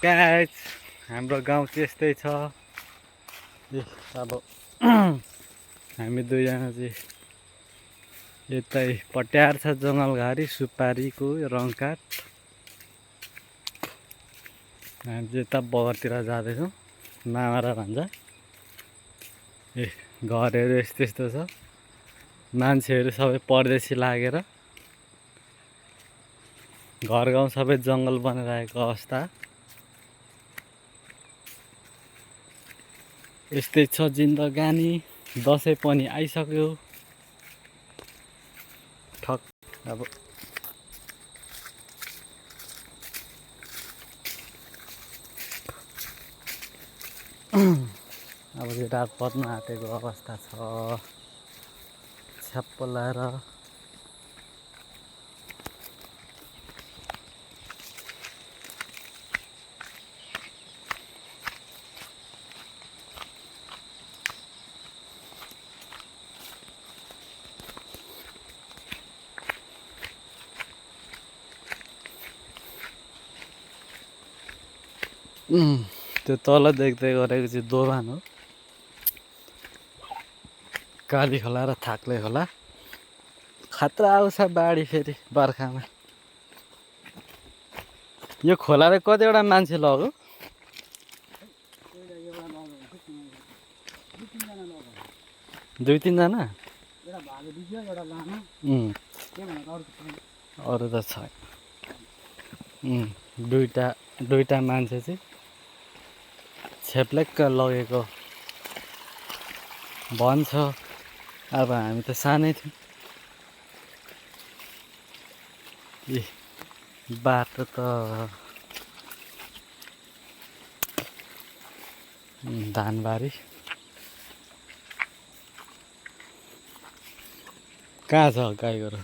प्याज हाम्रो गाउँ चाहिँ यस्तै छ। अब हामी दुईजना चाहिँ यतै पट्यार छ जङ्गलघारी सुपारीको रङकाट। हामी चाहिँ यता बगरतिर जाँदैछौँ मामारा भन्छ। घरहरू यस्तो यस्तो छ, मान्छेहरू सबै परदेशी लागेर घर गाउँ सबै जङ्गल बनिरहेको अवस्था। यस्तै छ जिन्दगानी। दसैँ पनि आइसक्यो। ठक अब चाहिँ रात पर्न आँटेको अवस्था छ। छ्याप्प लाएर त्यो तल देख्दै गरेको चाहिँ दोभान हो। काली खोला र थाक्ले खोला। खतरा आउँछ बाढी फेरि बर्खामा। यो खोलाले कतिवटा मान्छे लग्यो? दुई तिनजना? अरू त छैन। दुईटा मान्छे चाहिँ छेप्लेक्क लगेको भन्छ। अब हामी त सानै थियौँ। बाटो त धानबारी। कहाँ छ गाई गोरु?